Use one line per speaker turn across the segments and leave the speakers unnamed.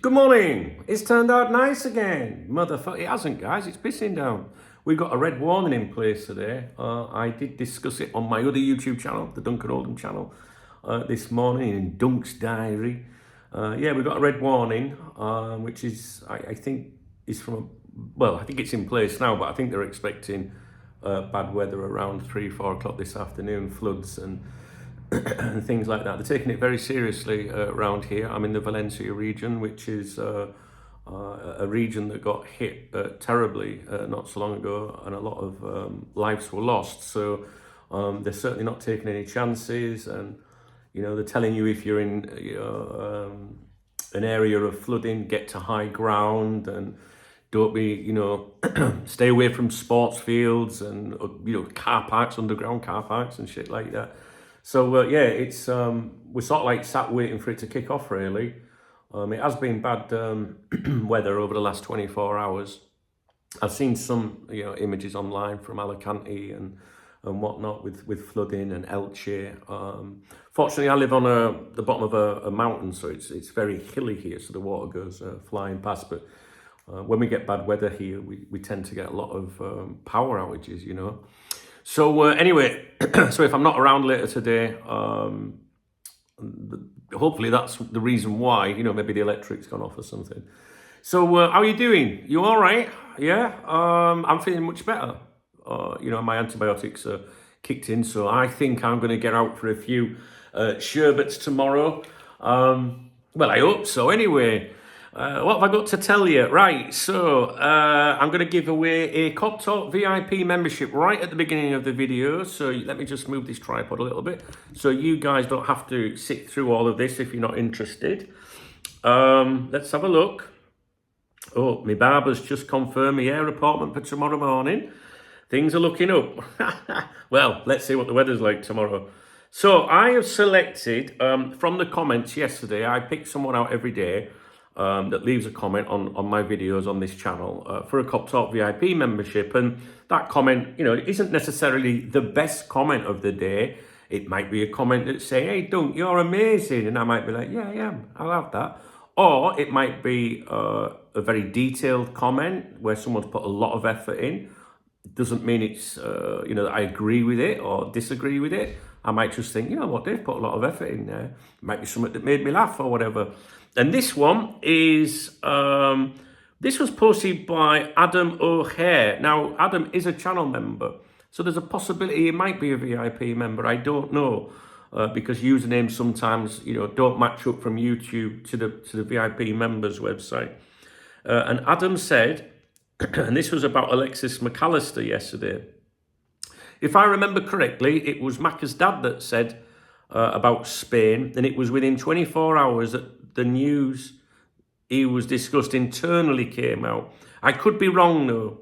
Good morning. It's turned out nice again. Motherfucker, it hasn't, guys. It's pissing down. We've got a red warning in place today. I did discuss it on my other YouTube channel, the Duncan Oldham channel, this morning in Dunk's Diary. Yeah, we've got a red warning, which is, I think, is from, well, I think it's in place now, but I think they're expecting bad weather around 3-4 o'clock this afternoon, floods and and things like that. They're taking it very seriously around here. I'm in the Valencia region, which is a region that got hit terribly not so long ago, and a lot of lives were lost. So they're certainly not taking any chances, and they're telling you if you're in an area of flooding, get to high ground and don't be, stay away from sports fields and car parks, underground car parks and shit like that. So yeah, it's we're sort of like sat waiting for it to kick off. Really, it has been bad weather over the last 24 hours. I've seen some images online from Alicante and whatnot with flooding and Elche. Fortunately, I live on the bottom of a mountain, so it's very hilly here, so the water goes flying past. But when we get bad weather here, we tend to get a lot of power outages, So anyway, so if I'm not around later today, hopefully that's the reason why, maybe the electric's gone off or something. So how are you doing? You all right? Yeah, I'm feeling much better. My antibiotics are kicked in, so I think I'm going to get out for a few sherbets tomorrow. Well, I hope so. Anyway, what have I got to tell you? Right, so I'm going to give away a Cop Talk VIP membership right at the beginning of the video. So let me just move this tripod a little bit so you guys don't have to sit through all of this if you're not interested. Let's have a look. Oh, my barber's just confirmed my hair appointment for tomorrow morning. Things are looking up. Well, let's see what the weather's like tomorrow. So I have selected from the comments yesterday. I pick someone out every day that leaves a comment on my videos on this channel for a Cop Talk VIP membership. And that comment, it isn't necessarily the best comment of the day. It might be a comment that say, hey, Dunk, you're amazing. And I might be like, yeah, I am. I'll have that. Or it might be a very detailed comment where someone's put a lot of effort in. It doesn't mean it's, that I agree with it or disagree with it. I might just think, what, they've put a lot of effort in there. It might be something that made me laugh or whatever. And this one is, this was posted by Adam O'Hare. Now, Adam is a channel member, so there's a possibility he might be a VIP member. I don't know, because usernames sometimes, don't match up from YouTube to the VIP members website. And Adam said, and this was about Alexis McAllister yesterday. If I remember correctly, it was Macca's dad that said about Spain, and it was within 24 hours that the news he was discussed internally came out. I could be wrong though.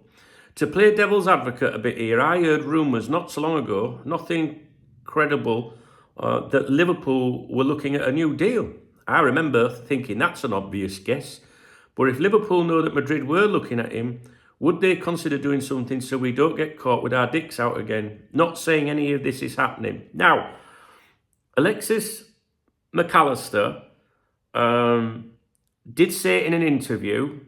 To play devil's advocate a bit here, I heard rumours not so long ago, nothing credible, that Liverpool were looking at a new deal. I remember thinking that's an obvious guess. But if Liverpool know that Madrid were looking at him, would they consider doing something so we don't get caught with our dicks out again? Not saying any of this is happening. Now, Alexis McAllister did say in an interview,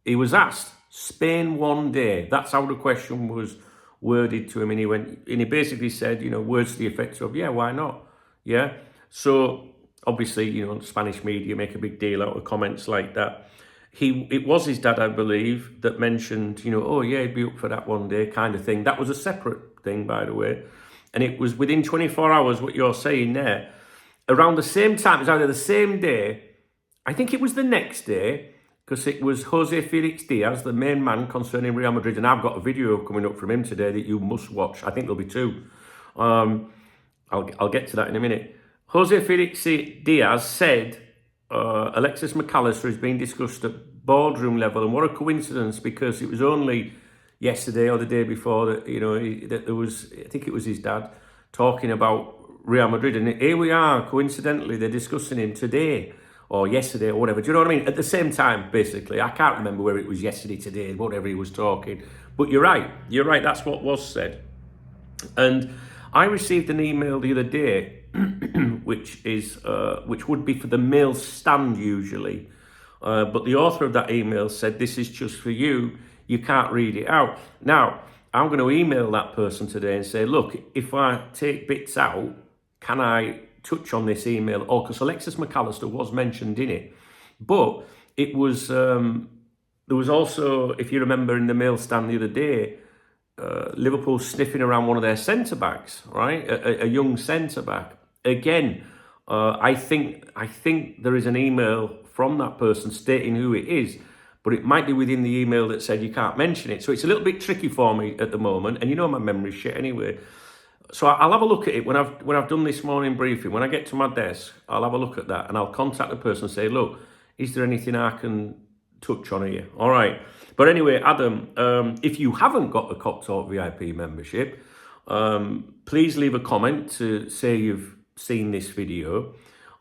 he was asked, Spain one day. That's how the question was worded to him. And he basically said, words to the effect of, yeah, why not? Yeah. So obviously, Spanish media make a big deal out of comments like that. It was his dad, I believe, that mentioned, oh yeah, he'd be up for that one day kind of thing. That was a separate thing, by the way. And it was within 24 hours, what you're saying there. Around the same time, it was either the same day, I think it was the next day, because it was Jose Felix Diaz, the main man concerning Real Madrid, and I've got a video coming up from him today that you must watch. I think there'll be two. I'll get to that in a minute. Jose Felix Diaz said Alexis McAllister is being discussed at boardroom level, and what a coincidence, because it was only yesterday or the day before that that there was, I think it was his dad, talking about Real Madrid, and here we are, coincidentally, they're discussing him today or yesterday or whatever. Do you know what I mean? At the same time, basically. I can't remember where it was yesterday, today, whatever he was talking. But you're right, that's what was said. And I received an email the other day, which would be for the mail stand usually, But the author of that email said, this is just for you. You can't read it out. Now, I'm going to email that person today and say, look, if I take bits out, can I touch on this email? Or because Alexis McAllister was mentioned in it. But it was, there was also, if you remember in the mail stand the other day, Liverpool sniffing around one of their centre-backs, right? A young centre-back. Again, I think there is an email from that person stating who it is, but it might be within the email that said you can't mention it. So it's a little bit tricky for me at the moment, and you know my memory's shit anyway. So I'll have a look at it when I've done this morning briefing. When I get to my desk, I'll have a look at that, and I'll contact the person and say, look, is there anything I can touch on here? All right. But anyway, Adam, if you haven't got the Cop Talk VIP membership, please leave a comment to say you've seen this video.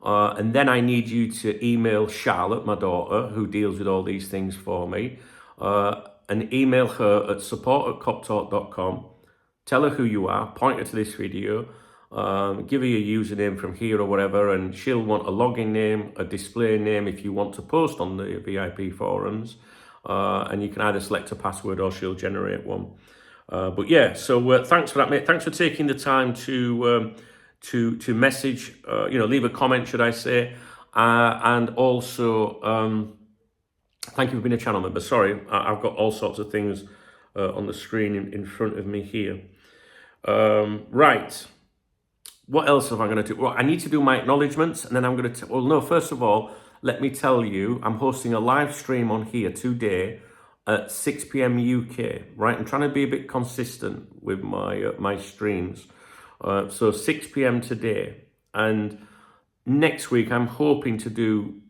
And then I need you to email Charlotte, my daughter, who deals with all these things for me, and email her at support@coptalk.com. Tell her who you are, point her to this video, give her your username from here or whatever, and she'll want a login name, a display name if you want to post on the VIP forums. And you can either select a password or she'll generate one. But yeah, so thanks for that, mate. Thanks for taking the time to message, leave a comment, should I say, and also thank you for being a channel member. Sorry, I've got all sorts of things on the screen in front of me here. Right, what else am I going to do? Well, I need to do my acknowledgements, and then I'm going to, well, no, first of all, let me tell you, I'm hosting a live stream on here today at 6 p.m. UK, right? I'm trying to be a bit consistent with my streams. So 6 p.m. today, and next week I'm hoping to do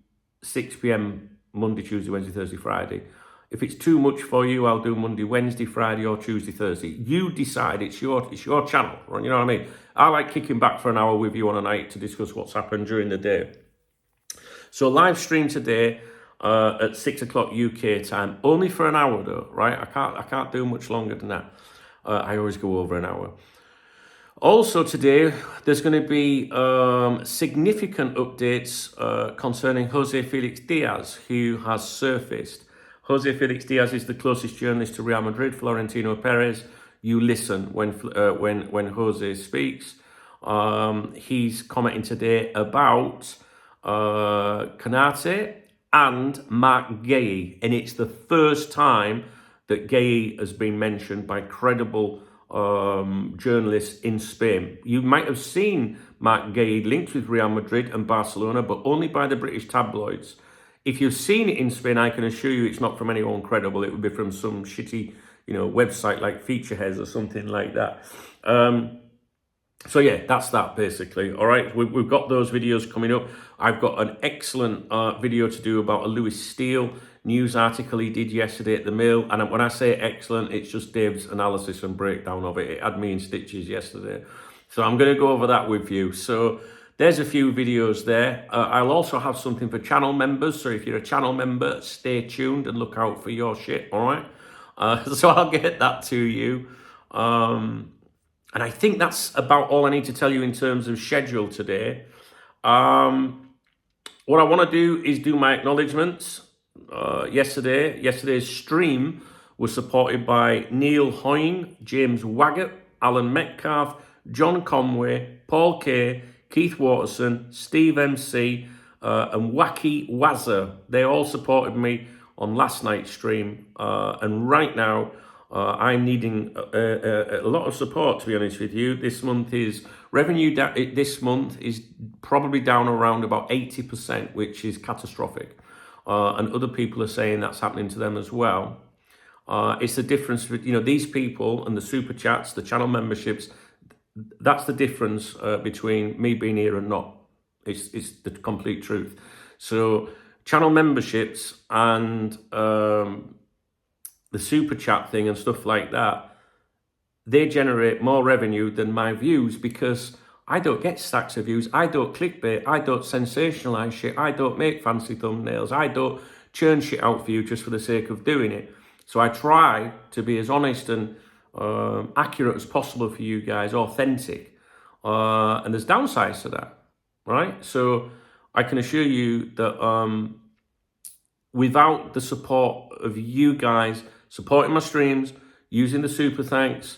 6 p.m. Monday, Tuesday, Wednesday, Thursday, Friday. If it's too much for you, I'll do Monday, Wednesday, Friday, or Tuesday, Thursday. You decide. It's your channel, right? You know what I mean? I like kicking back for an hour with you on a night to discuss what's happened during the day. So live stream today at 6 o'clock UK time, only for an hour though, right? I can't do much longer than that. I always go over an hour. Also today, there's going to be significant updates concerning Jose Felix Diaz, who has surfaced. Jose Felix Diaz is the closest journalist to Real Madrid, Florentino Perez. You listen when Jose speaks. He's commenting today about Konaté and Mark Guehi, and it's the first time that Guehi has been mentioned by credible journalists in Spain. You might have seen Mark Guehi linked with Real Madrid and Barcelona, but only by the British tabloids. If you've seen it in Spain, I can assure you it's not from anyone credible. It would be from some shitty, website like Featureheads or something like that. So yeah, that's that basically. All right, we've got those videos coming up. I've got an excellent video to do about a Lewis Steele news article he did yesterday at the Mail. And when I say excellent, it's just Dave's analysis and breakdown of it. It had me in stitches yesterday. So I'm going to go over that with you. So there's a few videos there. I'll also have something for channel members. So if you're a channel member, stay tuned and look out for your shit, all right? So I'll get that to you. And I think that's about all I need to tell you in terms of schedule today. What I want to do is do my acknowledgements. Yesterday's stream was supported by Neil Hoyne, James Waggett, Alan Metcalf, John Conway, Paul Kay, Keith Waterson, Steve MC, and Wacky Wazza. They all supported me on last night's stream, and right now I'm needing a lot of support, to be honest with you. This month is revenue. This month is probably down around about 80%, which is catastrophic. And other people are saying that's happening to them as well. It's the difference with, these people and the super chats, the channel memberships. That's the difference between me being here and not. It's the complete truth. So channel memberships and the super chat thing and stuff like that, they generate more revenue than my views, because I don't get stacks of views. I don't clickbait. I don't sensationalize shit. I don't make fancy thumbnails. I don't churn shit out for you just for the sake of doing it. So I try to be as honest and accurate as possible for you guys, authentic. And there's downsides to that, right? So I can assure you that without the support of you guys supporting my streams, using the super thanks,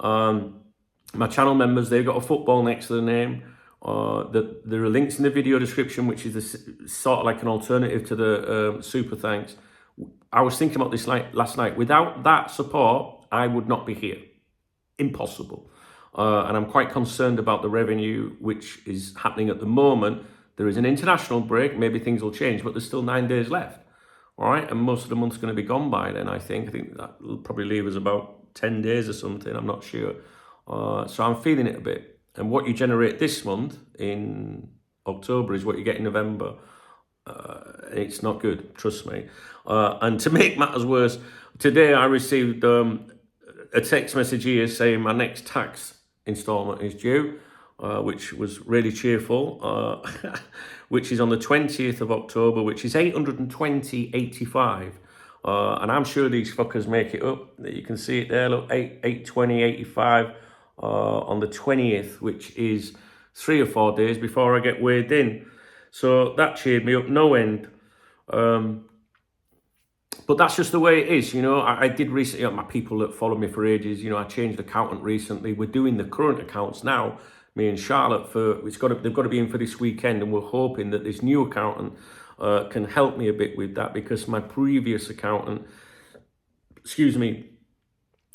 my channel members, they've got a football next to the name. There are links in the video description, which is sort of like an alternative to the super thanks. I was thinking about this last night. Without that support, I would not be here. Impossible. And I'm quite concerned about the revenue which is happening at the moment. There is an international break. Maybe things will change, but there's still 9 days left. All right, and most of the month's going to be gone by then, I think. I think that will probably leave us about 10 days or something. I'm not sure. So I'm feeling it a bit. And what you generate this month in October is what you get in November. It's not good, trust me. And to make matters worse, today I received a text message here saying my next tax installment is due, which was really cheerful, which is on the 20th of October, which is 820.85. And I'm sure these fuckers make it up. You can see it there, look, 820.85 on the 20th, which is 3 or 4 days before I get weighed in. So that cheered me up no end. But that's just the way it is, you know. I did recently, my people that follow me for ages, you know, I changed accountant recently. We're doing the current accounts now, me and Charlotte, they've got to be in for this weekend, and we're hoping that this new accountant can help me a bit with that, because my previous accountant,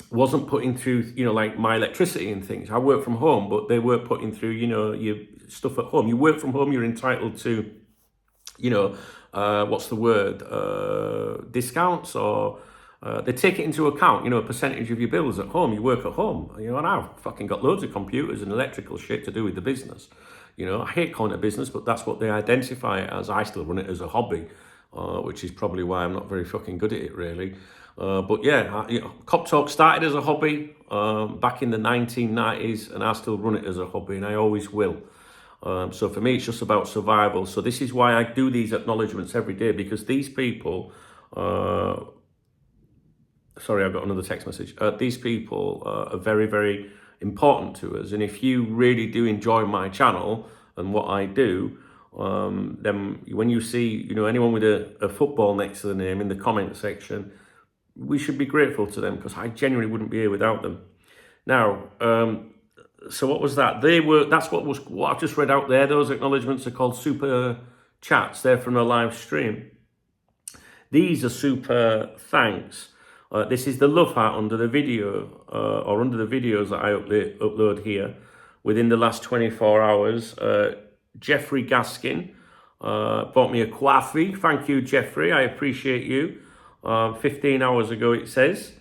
wasn't putting through, you know, like my electricity and things. I work from home, but they weren't putting through, you know, your stuff at home. You work from home, you're entitled to, you know, what's the word, discounts, or they take it into account, you know, a percentage of your bills at home. You work at home, you know, and I've fucking got loads of computers and electrical shit to do with the business. You know, I hate calling it a business, but that's what they identify it as. I still run it as a hobby, which is probably why I'm not very fucking good at it, really. But yeah, you know, Cop Talk started as a hobby back in the 1990s, and I still run it as a hobby, and I always will. So for me, it's just about survival. So this is why I do these acknowledgements every day, because these people, sorry, I've got another text message. These people are very, very important to us. And if you really do enjoy my channel and what I do, then when you see, you know, anyone with a football next to the name in the comment section, we should be grateful to them, because I genuinely wouldn't be here without them. Now, so what was that? That's what I've just read out there. Those acknowledgements are called super chats. They're from a live stream. These are super thanks. This is the love heart under the video, or under the videos that I upload here within the last 24 hours. Jeffrey Gaskin bought me a coffee. Thank you, Jeffrey. I appreciate you. 15 hours ago, it says.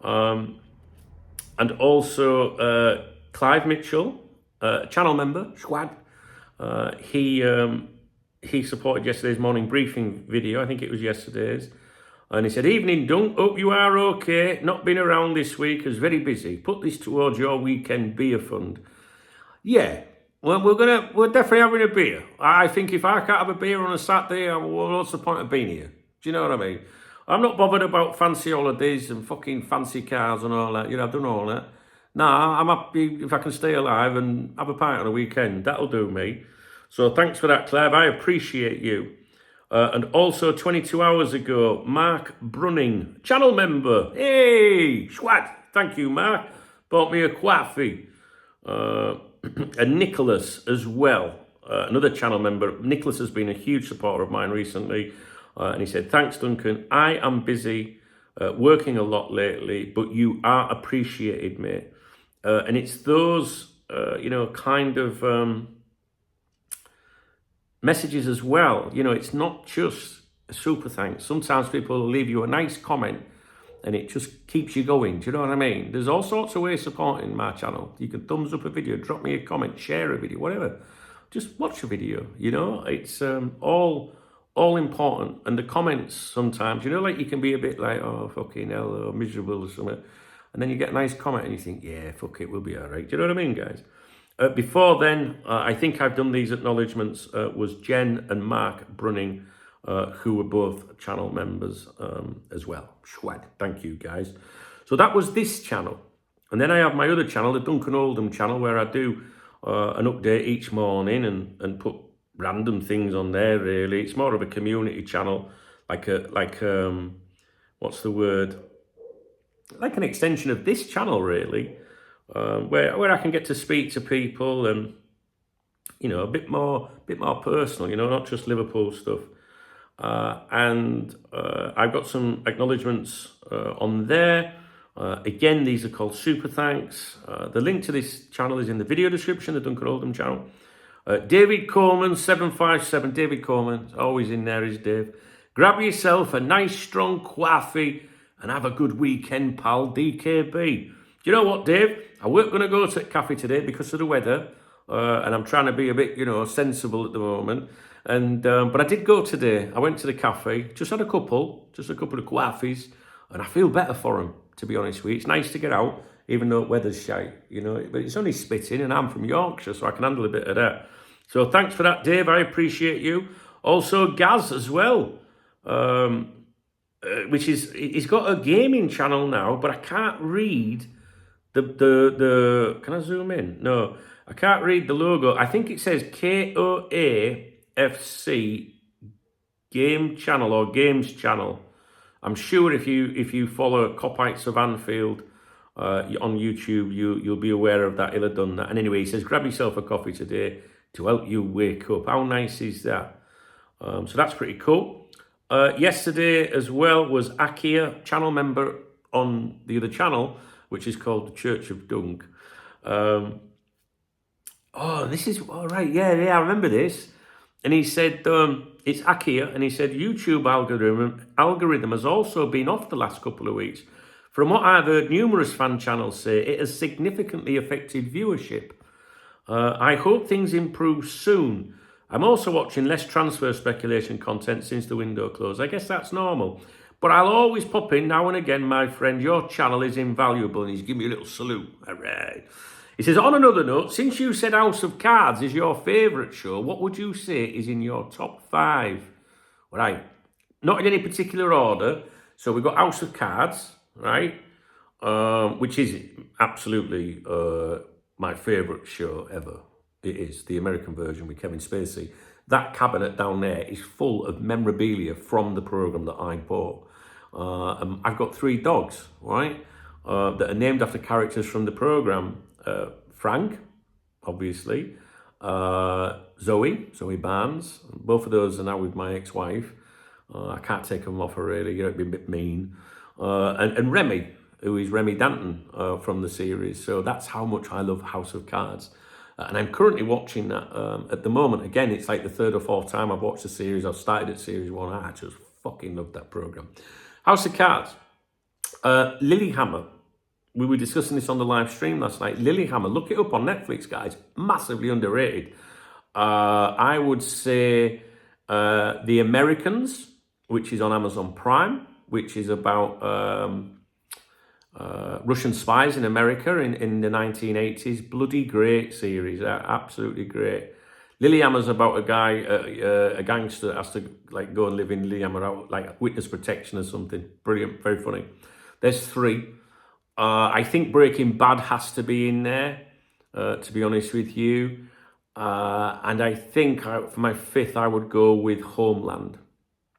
And also Clive Mitchell, channel member, squad. He supported yesterday's morning briefing video. I think it was yesterday's. And he said, "Evening, Dunk. Hope you are okay. Not been around this week. Is very busy. Put this towards your weekend beer fund." Yeah. Well, we're definitely having a beer. I think if I can't have a beer on a Saturday, what's the point of being here? Do you know what I mean? I'm not bothered about fancy holidays and fucking fancy cars and all that. You know, I've done all that. Nah, I'm happy if I can stay alive and have a pint on a weekend. That'll do me. So thanks for that, Clive. I appreciate you. And also 22 hours ago, Mark Brunning, channel member. Hey, swat. Thank you, Mark. Bought me a coffee. And Nicholas as well, another channel member. Nicholas has been a huge supporter of mine recently. And he said, "Thanks, Duncan. I am busy working a lot lately, but you are appreciated, mate." And it's those, you know, kind of messages as well. You know, it's not just a super thanks. Sometimes people will leave you a nice comment and it just keeps you going. Do you know what I mean? There's all sorts of ways of supporting my channel. You can thumbs up a video, drop me a comment, share a video, whatever. Just watch a video, you know? It's all important. And the comments sometimes, you know, like you can be a bit like, "Oh, fucking hell," or miserable or something. And then you get a nice comment and you think, "Yeah, fuck it, we'll be all right." Do you know what I mean, guys? Before then, I think I've done these acknowledgements, was Jen and Mark Brunning, who were both channel members as well. Schwad. Thank you, guys. So that was this channel. And then I have my other channel, the Duncan Oldham channel, where I do an update each morning and put random things on there, really. It's more of a community channel. what's the word? Like an extension of this channel, really, where I can get to speak to people and, you know, a bit more personal, you know, not just Liverpool stuff. And I've got some acknowledgements on there. Again, these are called super thanks. The link to this channel is in the video description, the Duncan Oldham channel. David Coleman 757, David Coleman, always in there is Dave. Grab yourself a nice strong coffee and have a good weekend, pal. DKB. Do you know what, Dave? I weren't going to go to a cafe today because of the weather, and I'm trying to be a bit, you know, sensible at the moment. And but I did go today. I went to the cafe, just had a couple of coffees, and I feel better for them, to be honest with you. It's nice to get out, even though the weather's shite, you know. But it's only spitting, and I'm from Yorkshire, so I can handle a bit of that. So thanks for that, Dave. I appreciate you. Also, Gaz as well. Which is, he's got a gaming channel now, but I can't read the can I zoom in? No, I can't read the logo. I think it says KOAFC game channel or games channel. I'm sure if you follow Copites of Anfield on YouTube, you'll be aware of that. He'll have done that. And anyway, he says, grab yourself a coffee today to help you wake up. How nice is that? So that's pretty cool. Yesterday as well was Akia, channel member on the other channel, which is called the Church of Dunk. This is all right. Yeah, I remember this. And he said, it's Akia, and he said, YouTube algorithm has also been off the last couple of weeks. From what I've heard numerous fan channels say, it has significantly affected viewership. I hope things improve soon. I'm also watching less transfer speculation content since the window closed. I guess that's normal. But I'll always pop in now and again, my friend. Your channel is invaluable. And he's giving me a little salute. All right. He says, on another note, since you said House of Cards is your favourite show, what would you say is in your top 5? Right. Not in any particular order. So we've got House of Cards, right? Which is absolutely my favourite show ever. It is, the American version with Kevin Spacey. That cabinet down there is full of memorabilia from the programme that I bought. I've got 3 dogs, right, that are named after characters from the programme. Frank, obviously, Zoe Barnes. Both of those are now with my ex-wife. I can't take them off her, really. It'd be a bit mean. And Remy, who is Remy Danton from the series. So that's how much I love House of Cards. And I'm currently watching that at the moment. Again, it's like the 3rd or 4th time I've watched the series. I've started at series 1. I just fucking love that programme. House of Cards. Lilyhammer. We were discussing this on the live stream last night. Lilyhammer. Look it up on Netflix, guys. Massively underrated. I would say The Americans, which is on Amazon Prime, which is about Russian spies in America in the 1980s. Bloody great series, absolutely great. Lilyhammer's about a guy, a gangster that has to like go and live in Lilyhammer out, like witness protection or something. Brilliant, very funny. There's 3. I think Breaking Bad has to be in there, to be honest with you. And I think for my 5th, I would go with Homeland.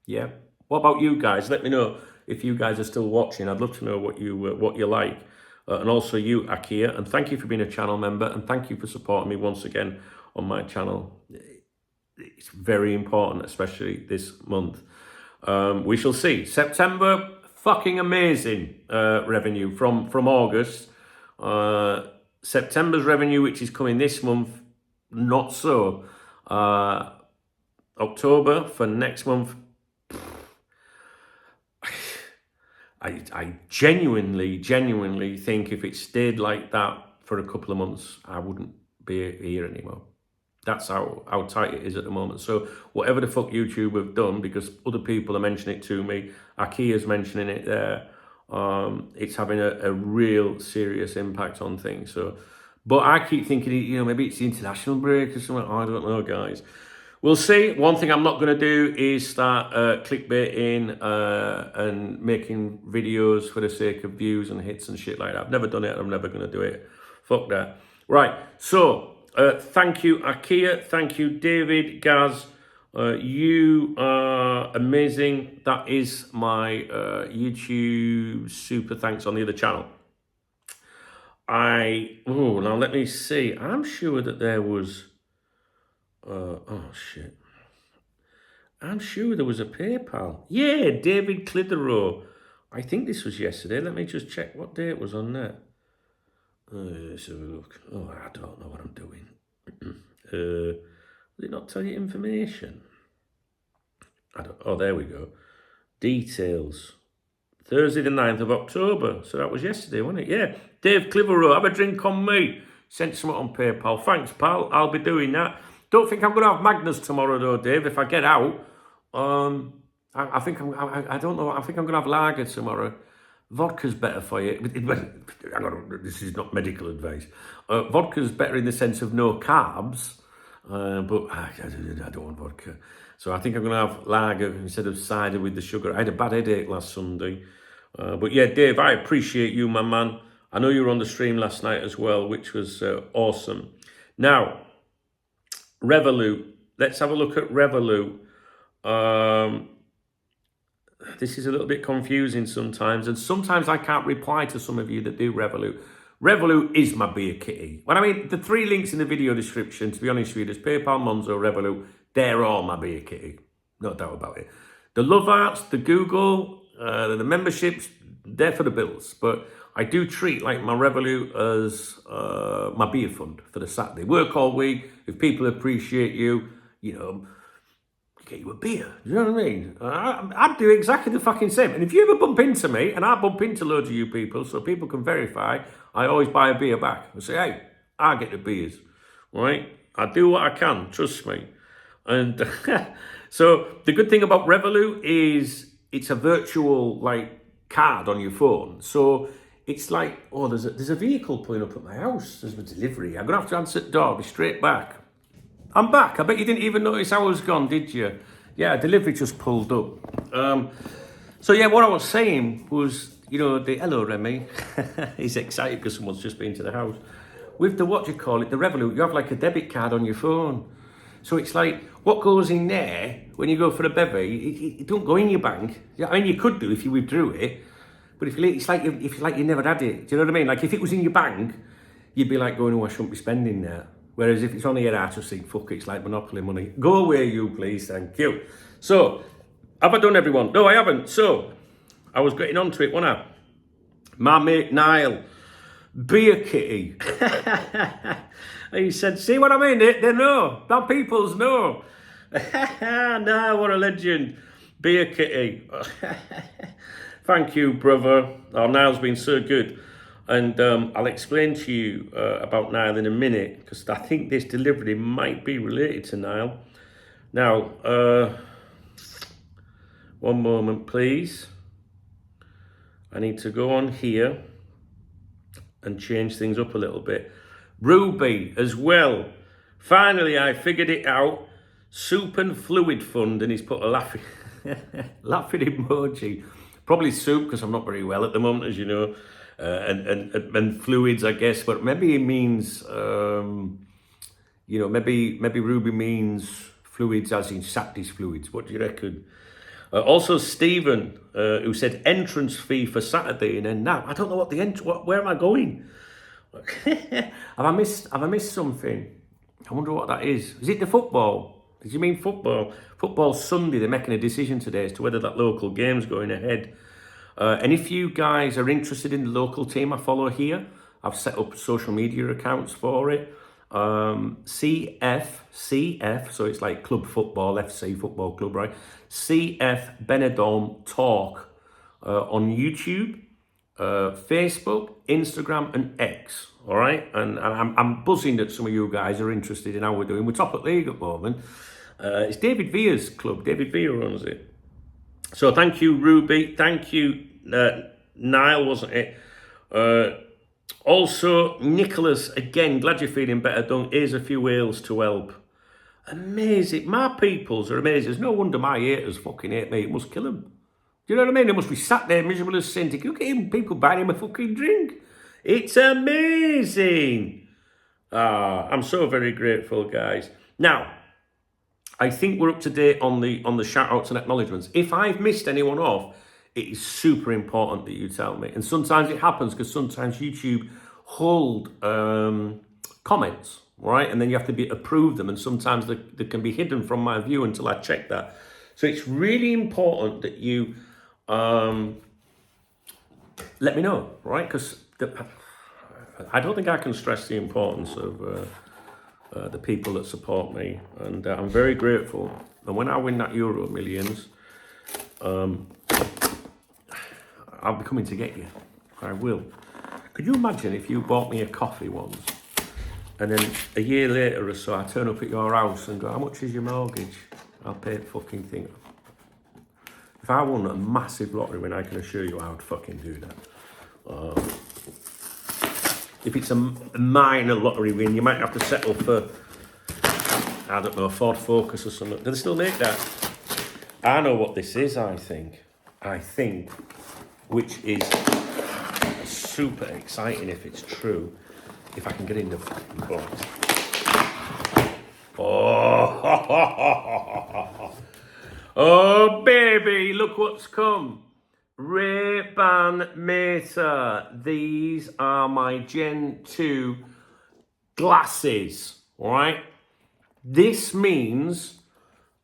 Yeah. What about you guys? Let me know. If you guys are still watching, I'd love to know what you like. And also you, Akia, and thank you for being a channel member, and thank you for supporting me once again on my channel. It's very important, especially this month. We shall see. September, fucking amazing revenue from August. September's revenue, which is coming this month, not so. October for next month, I genuinely think if it stayed like that for a couple of months, I wouldn't be here anymore. That's how tight it is at the moment. So whatever the fuck YouTube have done, because other people are mentioning it to me, Akia's mentioning it there, it's having a real serious impact on things. So, but I keep thinking, you know, maybe it's the international break or something. I don't know, guys. We'll see. One thing I'm not going to do is start clickbaiting and making videos for the sake of views and hits and shit like that. I've never done it. I'm never going to do it. Fuck that. Right. So, thank you, Akia. Thank you, David, Gaz. You are amazing. That is my YouTube super thanks on the other channel. Now let me see. I'm sure that there was, shit. I'm sure there was a PayPal. Yeah, David Clitheroe. I think this was yesterday. Let me just check what day it was on there. Let's have a look. Oh, I don't know what I'm doing. Did it not tell you information? Oh, there we go. Details. Thursday the 9th of October. So that was yesterday, wasn't it? Yeah. Dave Clitheroe, have a drink on me. Sent something on PayPal. Thanks, pal. I'll be doing that. Don't think I'm going to have Magnus tomorrow, though, Dave. If I get out, I think I don't know. I think I'm going to have lager tomorrow. Vodka's better for you. Hang on, this is not medical advice. Vodka's better in the sense of no carbs, but I don't want vodka. So I think I'm going to have lager instead of cider with the sugar. I had a bad headache last Sunday. But yeah, Dave, I appreciate you, my man. I know you were on the stream last night as well, which was awesome. Now, Revolut. Let's have a look at Revolut. This is a little bit confusing sometimes, and sometimes I can't reply to some of you that do Revolut. Revolut is my beer kitty. When I mean the 3 links in the video description, to be honest with you, there's PayPal, Monzo, Revolut. They're all my beer kitty. No doubt about it. The Love Arts, the Google, the memberships, they're for the bills. But I do treat like my Revolut as my beer fund for the Saturday. Work all week. If people appreciate you, you know, get you a beer. You know what I mean? I'd do exactly the fucking same. And if you ever bump into me, and I bump into loads of you people, so people can verify, I always buy a beer back. I say, hey, I get the beers, right? I do what I can, trust me. And so the good thing about Revolut is it's a virtual like card on your phone. So it's like, oh, there's a vehicle pulling up at my house. There's a delivery. I'm gonna have to answer the door. Be straight back. I'm back. I bet you didn't even notice I was gone, did you? Yeah, delivery just pulled up. So yeah, what I was saying was, you know, hello Remy. He's excited because someone's just been to the house. With the, what do you call it, the Revolut, you have like a debit card on your phone. So it's like, what goes in there when you go for a bevy, it don't go in your bank. I mean, you could do if you withdrew it, but if it's like you never had it. Do you know what I mean? Like if it was in your bank, you'd be like going, oh, I shouldn't be spending that. Whereas if it's on your heart, just think, fuck it, it's like Monopoly money. Go away, you please, thank you. So, have I done everyone? No, I haven't. So, I was getting onto it, wasn't I? My mate Niall, beer kitty. He said, see what I mean? They know. My peoples know. Nah, what a legend. Beer kitty. Thank you, brother. Oh, Niall's been so good. And I'll explain to you about Niall in a minute, because I think this delivery might be related to Niall. Now, one moment, please. I need to go on here and change things up a little bit. Ruby as well. Finally, I figured it out. Soup and Fluid Fund, and he's put a laughing emoji. Probably soup, because I'm not very well at the moment, as you know. And fluids, I guess, but maybe it means, you know, maybe Ruby means fluids as in Saturdays fluids. What do you reckon? Also, Stephen, who said entrance fee for Saturday, and then now I don't know what where am I going? have I missed something? I wonder what that is. Is it the football? Did you mean football? Football's Sunday. They're making a decision today as to whether that local game's going ahead. And if you guys are interested in the local team I follow here, I've set up social media accounts for it. CF, so it's like Club Football, FC Football Club, right? CF Benidorm Talk on YouTube, Facebook, Instagram, and X. All right, and I'm buzzing that some of you guys are interested in how we're doing. We're top at league at the moment. It's David Villa's club. David Villa runs it. So thank you, Ruby. Thank you, Niall, wasn't it? Also, Nicholas, again, glad you're feeling better. Here's a few ales to help. Amazing. My peoples are amazing. There's no wonder my haters fucking hate me. It must kill them. Do you know what I mean? They must be sat there miserable as sin. Look at him, people buying him a fucking drink. It's amazing. I'm so very grateful, guys. Now, I think we're up to date on the shout outs and acknowledgements. If I've missed anyone off, it is super important that you tell me. And sometimes it happens because sometimes YouTube hold comments, right? And then you have to approve them, and sometimes they can be hidden from my view until I check that. So it's really important that you let me know, right? Because I don't think I can stress the importance of the people that support me, and I'm very grateful. And when I win that Euro Millions, I'll be coming to get you. I will. Could you imagine if you bought me a coffee once, and then a year later or so, I turn up at your house and go, "How much is your mortgage?" I'll pay the fucking thing. If I won a massive lottery win, I can assure you I would fucking do that. If it's a minor lottery win, you might have to settle for, I don't know, a Ford Focus or something. Do they still make that? I know what this is, I think, which is super exciting if it's true, if I can get in the fucking box. Oh, oh baby, look what's come. Ray-Ban Meta. These are my Gen 2 glasses, all right? This means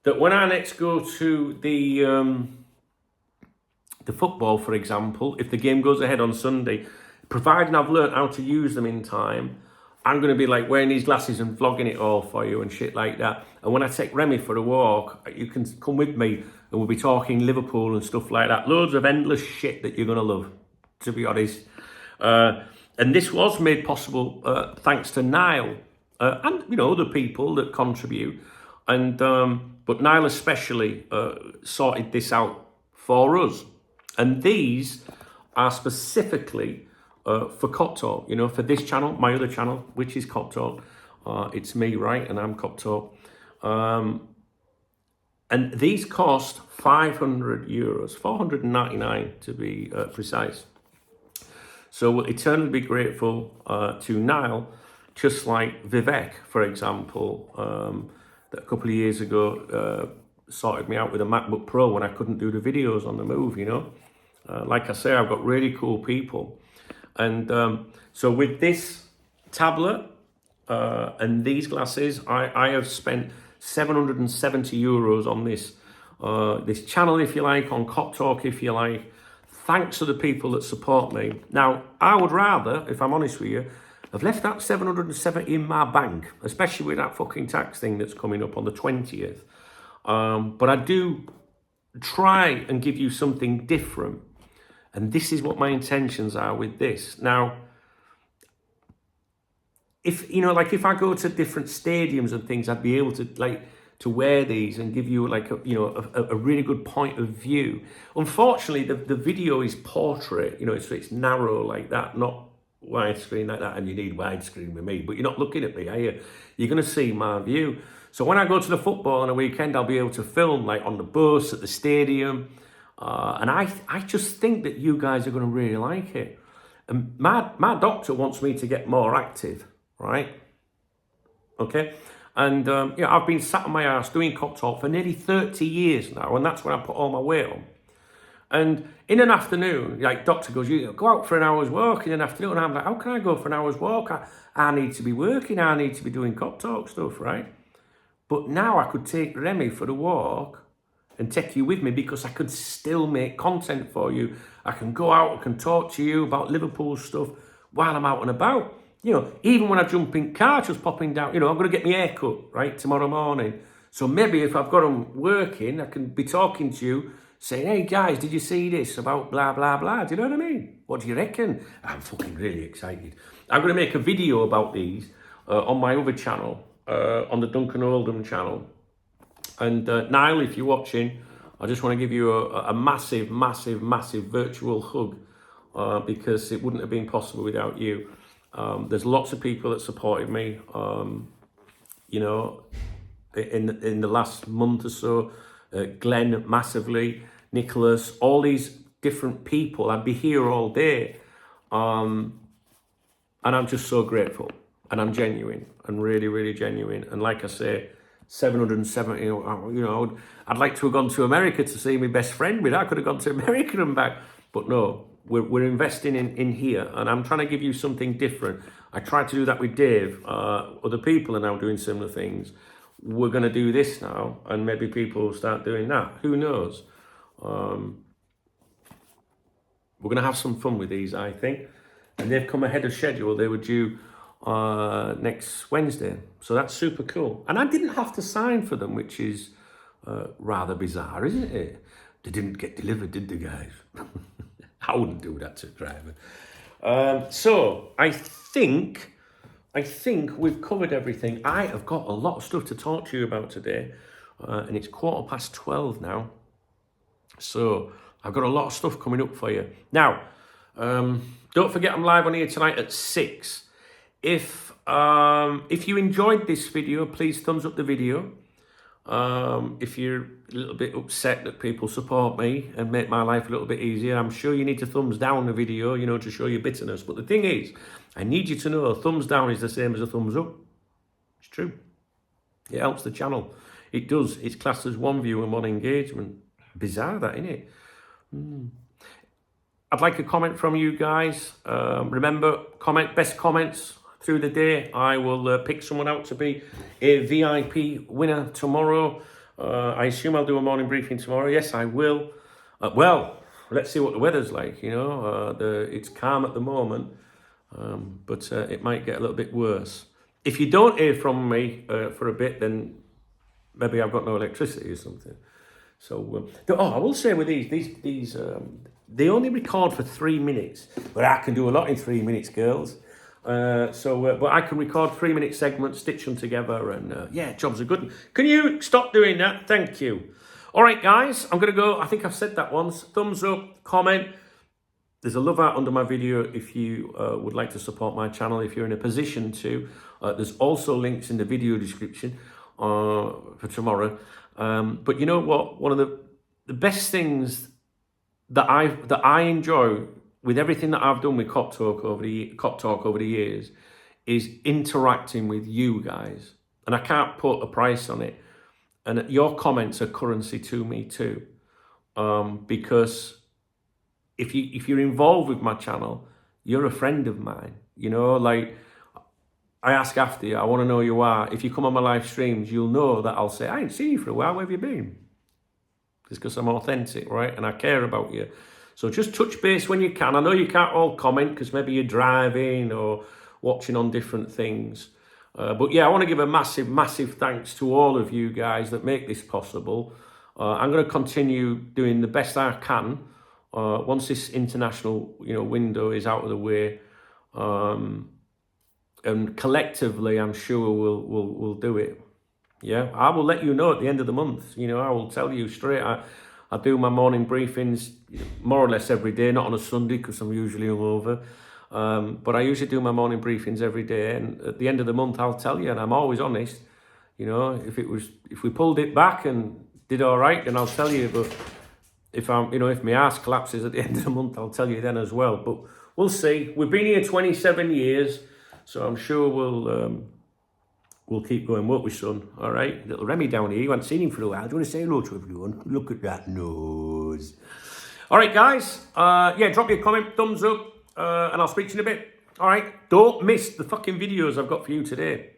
that when I next go to the football, for example, if the game goes ahead on Sunday, providing I've learnt how to use them in time, I'm going to be like wearing these glasses and vlogging it all for you and shit like that. And when I take Remy for a walk, you can come with me and we'll be talking Liverpool and stuff like that. Loads of endless shit that you're going to love, to be honest. And this was made possible thanks to Niall and, you know, other people that contribute. And but Niall especially sorted this out for us. And these are specifically for Cop Talk, you know, for this channel, my other channel, which is Cop Talk. It's me, right? And I'm Cop Talk. And these cost €500, 499 to be precise. So we'll eternally be grateful to Niall, just like Vivek, for example, that a couple of years ago sorted me out with a MacBook Pro when I couldn't do the videos on the move, you know. Like I say, I've got really cool people. And so with this tablet and these glasses, I have spent €770 on this this channel, if you like, on Cop Talk, if you like, thanks to the people that support me. Now, I would rather, if I'm honest with you, have left that 770 in my bank, especially with that fucking tax thing that's coming up on the 20th. But I do try and give you something different. And this is what my intentions are with this. Now, if, you know, like if I go to different stadiums and things, I'd be able to to wear these and give you like a really good point of view. Unfortunately, the video is portrait, you know, it's narrow like that, not widescreen like that, and you need widescreen with me, but you're not looking at me, are you? You're going to see my view. So when I go to the football on a weekend, I'll be able to film like on the bus, at the stadium, and I just think that you guys are going to really like it. And my doctor wants me to get more active, right? Okay? And, you know, I've been sat on my ass doing Cop Talk for nearly 30 years now, and that's when I put all my weight on. And in an afternoon, like, doctor goes, you go out for an hour's walk in an afternoon. And I'm like, how can I go for an hour's walk? I need to be working. I need to be doing Cop Talk stuff, right? But now I could take Remy for the walk and take you with me because I could still make content for you. I can go out, I can talk to you about Liverpool stuff while I'm out and about. You know, even when I jump in car, just popping down, you know, I'm going to get my hair cut, right, tomorrow morning. So maybe if I've got them working, I can be talking to you, saying, hey guys, did you see this about blah, blah, blah? Do you know what I mean? What do you reckon? I'm fucking really excited. I'm going to make a video about these on my other channel, on the Duncan Oldham channel. And Niall, if you're watching, I just want to give you a massive, massive, massive virtual hug because it wouldn't have been possible without you. There's lots of people that supported me, you know, in the last month or so. Glenn massively, Nicholas, all these different people. I'd be here all day, and I'm just so grateful, and I'm genuine, and really, really genuine. And like I say, 770. You know, I'd like to have gone to America to see my best friend with. I could have gone to America and back, but no, we're investing in here, and I'm trying to give you something different. I tried to do that with Dave. Other people are now doing similar things. We're going to do this now, and maybe people will start doing that. Who knows? We're going to have some fun with these, I think. And they've come ahead of schedule. They were due next Wednesday. So that's super cool. And I didn't have to sign for them, which is rather bizarre, isn't it? They didn't get delivered, did they, guys? I wouldn't do that to a driver. So I think we've covered everything. I have got a lot of stuff to talk to you about today. And it's 12:15 now. So I've got a lot of stuff coming up for you. Now, don't forget I'm live on here tonight at 6. If you enjoyed this video, please thumbs up the video. If you're a little bit upset that people support me and make my life a little bit easier, I'm sure you need to thumbs down the video, you know, to show your bitterness. But the thing is, I need you to know a thumbs down is the same as a thumbs up. It's true. It helps the channel. It does. It's classed as 1 view and 1 engagement. Bizarre that, isn't it? I'd like a comment from you guys. Remember, best comments through the day. I will pick someone out to be a VIP winner tomorrow. I assume I'll do a morning briefing tomorrow. Yes, I will. Well, let's see what the weather's like. You know, it's calm at the moment, but it might get a little bit worse. If you don't hear from me for a bit, then maybe I've got no electricity or something. So, I will say with these, they only record for 3 minutes, but I can do a lot in 3 minutes, girls. But I can record 3-minute segments, stitch them together, and yeah, jobs are good. Can you stop doing that? Thank you. All right, guys, I'm going to go. I think I've said that once. Thumbs up, comment. There's a love heart under my video if you would like to support my channel, if you're in a position to. There's also links in the video description for tomorrow. But you know what? One of the best things that I enjoy with everything that I've done with Cop Talk over the years is interacting with you guys. And I can't put a price on it. And your comments are currency to me too. Because if you're involved with my channel, you're a friend of mine. You know, like I ask after you, I want to know who you are. If you come on my live streams, you'll know that I'll say, I ain't seen you for a while, where have you been? It's because I'm authentic, right? And I care about you. So just touch base when you can. I know you can't all comment because maybe you're driving or watching on different things. But yeah, I want to give a massive, massive thanks to all of you guys that make this possible. I'm going to continue doing the best I can once this international, window is out of the way. And collectively, I'm sure we'll do it. Yeah, I will let you know at the end of the month. I will tell you straight. I do my morning briefings more or less every day, not on a Sunday because I'm usually hungover. But I usually do my morning briefings every day, and at the end of the month, I'll tell you, and I'm always honest. If we pulled it back and did all right, then I'll tell you. But if my arse collapses at the end of the month, I'll tell you then as well. But we'll see. We've been here 27 years, so I'm sure we'll keep going, won't we, son? All right, little Remy down here. You haven't seen him for a while. Do you want to say hello to everyone? Look at that nose. All right, guys. Drop me a comment, thumbs up, and I'll speak to you in a bit. All right, don't miss the fucking videos I've got for you today.